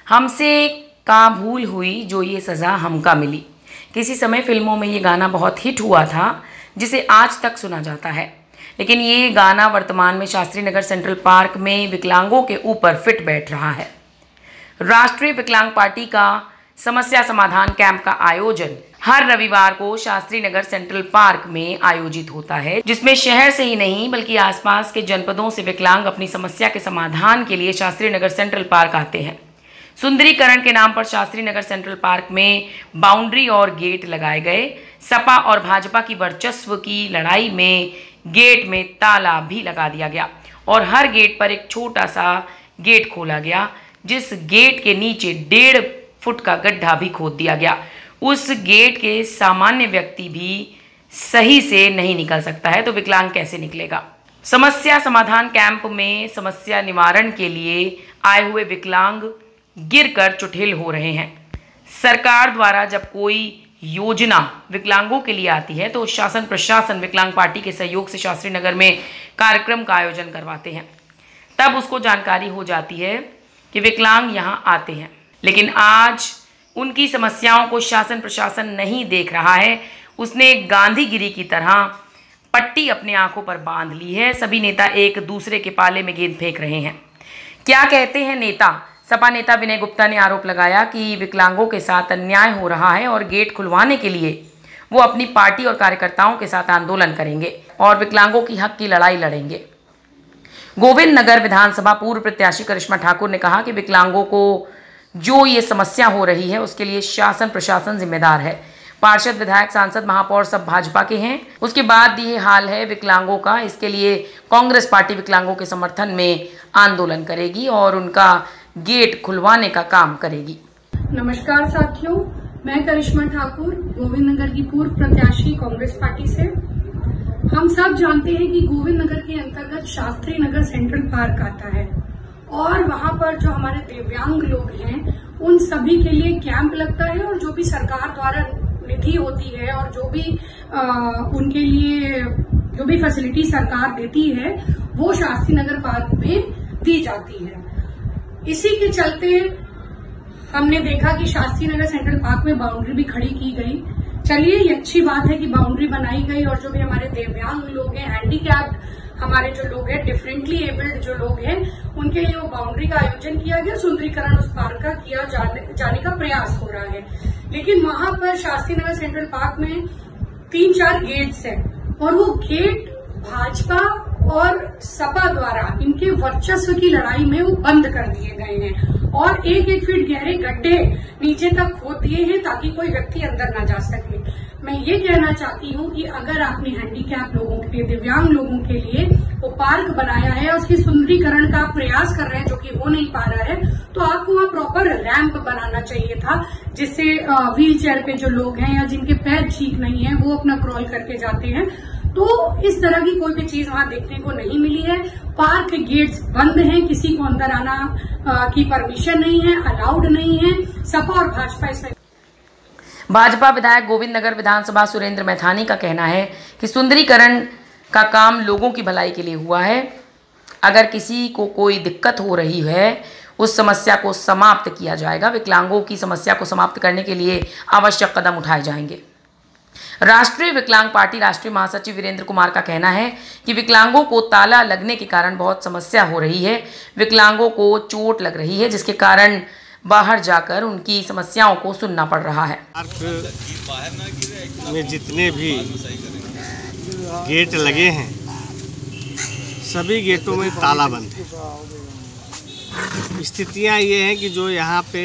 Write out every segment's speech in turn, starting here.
हमसे का भूल हुई जो ये सज़ा हमका मिली। किसी समय फिल्मों में ये गाना बहुत हिट हुआ था जिसे आज तक सुना जाता है, लेकिन ये गाना वर्तमान में शास्त्री नगर सेंट्रल पार्क में विकलांगों के ऊपर फिट बैठ रहा है। राष्ट्रीय विकलांग पार्टी का समस्या समाधान कैंप का आयोजन हर रविवार को शास्त्री नगर सेंट्रल पार्क में आयोजित होता है, जिसमें शहर से ही नहीं बल्कि आसपास के जनपदों से विकलांग अपनी समस्या के समाधान के लिए शास्त्री नगर सेंट्रल पार्क आते हैं। सुंदरीकरण के नाम पर शास्त्री नगर सेंट्रल पार्क में बाउंड्री और गेट लगाए गए। सपा और भाजपा की वर्चस्व की लड़ाई में गेट में ताला भी लगा दिया गया और हर गेट पर एक छोटा सा गेट खोला गया, जिस गेट के नीचे 1.5 फुट का गड्ढा भी खोद दिया गया। उस गेट के सामान्य व्यक्ति भी सही से नहीं निकल सकता है, तो विकलांग कैसे निकलेगा। समस्या समाधान कैंप में समस्या निवारण के लिए आए हुए विकलांग गिरकर चुठिल हो रहे हैं। सरकार द्वारा जब कोई योजना विकलांगों के लिए आती है तो शासन प्रशासन विकलांग पार्टी के सहयोग से शास्त्री नगर में कार्यक्रम का आयोजन करवाते हैं। तब उसको जानकारी हो जाती है कि विकलांग यहाँ आते हैं, लेकिन आज उनकी समस्याओं को शासन प्रशासन नहीं देख रहा है। उसने गांधीगिरी की तरह पट्टी अपने आंखों पर बांध ली है। सभी नेता एक दूसरे के पाले में गेंद फेंक रहे हैं। क्या कहते हैं नेता? सपा नेता विनय गुप्ता ने आरोप लगाया कि विकलांगों के साथ अन्याय हो रहा है और गेट खुलवाने के लिए वो अपनी पार्टी और कार्यकर्ताओं के साथ आंदोलन करेंगे और विकलांगों की हक की लड़ाई लड़ेंगे। गोविंद नगर विधानसभा पूर्व प्रत्याशी करिश्मा ठाकुर ने कहा कि विकलांगों को जो ये समस्या हो रही है उसके लिए शासन प्रशासन जिम्मेदार है। पार्षद विधायक सांसद महापौर सब भाजपा के हैं। उसके बाद ये हाल है विकलांगों का, इसके लिए कांग्रेस पार्टी विकलांगों के समर्थन में आंदोलन करेगी और उनका गेट खुलवाने का काम करेगी। नमस्कार साथियों, मैं करिश्मा ठाकुर गोविंद नगर की पूर्व प्रत्याशी कांग्रेस पार्टी से। हम सब जानते हैं कि गोविंद नगर के अंतर्गत शास्त्री नगर सेंट्रल पार्क आता है और वहां पर जो हमारे दिव्यांग लोग हैं उन सभी के लिए कैंप लगता है और जो भी सरकार द्वारा निधि होती है और जो भी उनके लिए जो भी फैसिलिटी सरकार देती है वो शास्त्री नगर पार्क में दी जाती है। इसी के चलते हमने देखा कि शास्त्री नगर सेंट्रल पार्क में बाउंड्री भी खड़ी की गई। चलिए, ये अच्छी बात है कि बाउंड्री बनाई गई और जो भी हमारे दिव्यांग लोग हैं, हैंडीकैप्ड हमारे जो लोग हैं, डिफरेंटली एबल्ड जो लोग हैं, उनके लिए वो बाउंड्री का आयोजन किया गया। सुंदरीकरण उस पार्क का किया जाने का प्रयास हो रहा है, लेकिन वहां पर शास्त्री नगर सेंट्रल पार्क में 3-4 गेट्स हैं और वो गेट भाजपा और सपा द्वारा इनके वर्चस्व की लड़ाई में वो बंद कर दिए गए हैं और 1-1 फीट गहरे गड्ढे नीचे तक खोद दिए हैं ताकि कोई व्यक्ति अंदर न जा सके। मैं ये कहना चाहती हूँ कि अगर आपने हैंडीकैप लोगों के लिए, दिव्यांग लोगों के लिए वो पार्क बनाया है, उसकी सुंदरीकरण का प्रयास कर रहे हैं जो कि हो नहीं पा रहा है, तो आपको वहाँ प्रॉपर रैंप बनाना चाहिए था, जिससे व्हील चेयर पे जो लोग हैं या जिनके पैर ठीक नहीं है वो अपना क्रॉल करके जाते हैं। तो इस तरह की कोई भी चीज वहां देखने को नहीं मिली है। पार्क के गेट्स बंद हैं, किसी को अंदर आना की परमिशन नहीं है, अलाउड नहीं है। सपा और भाजपा इसमें। भाजपा विधायक गोविंद नगर विधानसभा सुरेंद्र मैथानी का कहना है कि सुंदरीकरण का काम लोगों की भलाई के लिए हुआ है। अगर किसी को कोई दिक्कत हो रही है उस समस्या को समाप्त किया जाएगा। विकलांगों की समस्या को समाप्त करने के लिए आवश्यक कदम उठाए जाएंगे। राष्ट्रीय विकलांग पार्टी राष्ट्रीय महासचिव वीरेंद्र कुमार का कहना है कि विकलांगों को ताला लगने के कारण बहुत समस्या हो रही है। विकलांगों को चोट लग रही है जिसके कारण बाहर जाकर उनकी समस्याओं को सुनना पड़ रहा है। पार्क में जितने भी गेट लगे हैं सभी गेटों में ताला बंद है। स्थितियां ये हैं कि जो यहाँ पे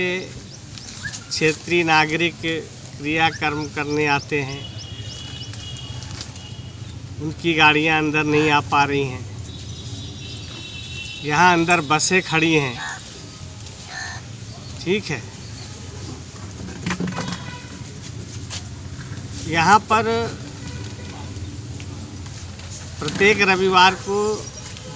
क्षेत्रीय नागरिक क्रियाकर्म करने आते हैं उनकी गाड़ियां अंदर नहीं आ पा रही हैं। यहाँ अंदर बसें खड़ी हैं, ठीक है। यहाँ पर प्रत्येक रविवार को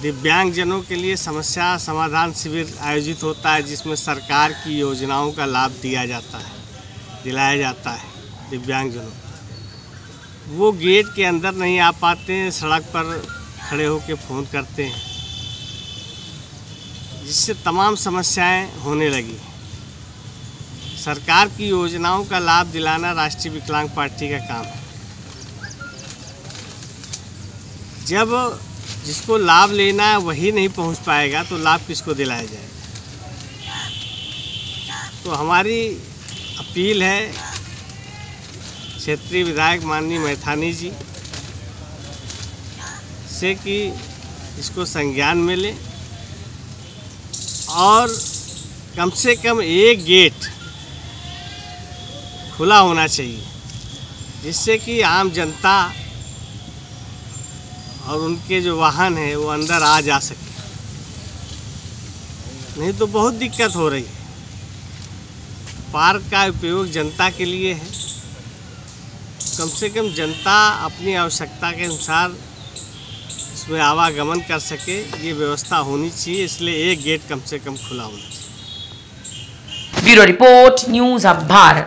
दिव्यांगजनों के लिए समस्या समाधान शिविर आयोजित होता है जिसमें सरकार की योजनाओं का लाभ दिलाया जाता है दिव्यांगजनों। वो गेट के अंदर नहीं आ पाते हैं, सड़क पर खड़े होकर फ़ोन करते हैं, जिससे तमाम समस्याएं होने लगी। सरकार की योजनाओं का लाभ दिलाना राष्ट्रीय विकलांग पार्टी का काम है। जब जिसको लाभ लेना है वही नहीं पहुंच पाएगा तो लाभ किसको दिलाया जाएगा। तो हमारी अपील है क्षेत्रीय विधायक माननीय मैथानी जी से कि इसको संज्ञान में लें और कम से कम एक गेट खुला होना चाहिए जिससे कि आम जनता और उनके जो वाहन हैं वो अंदर आ जा सके। नहीं तो बहुत दिक्कत हो रही है। पार्क का उपयोग जनता के लिए है, कम से कम जनता अपनी आवश्यकता के अनुसार इसमें आवागमन कर सके, ये व्यवस्था होनी चाहिए। इसलिए एक गेट कम से कम खुला होना चाहिए। ब्यूरो रिपोर्ट, न्यूज़ अब भारत।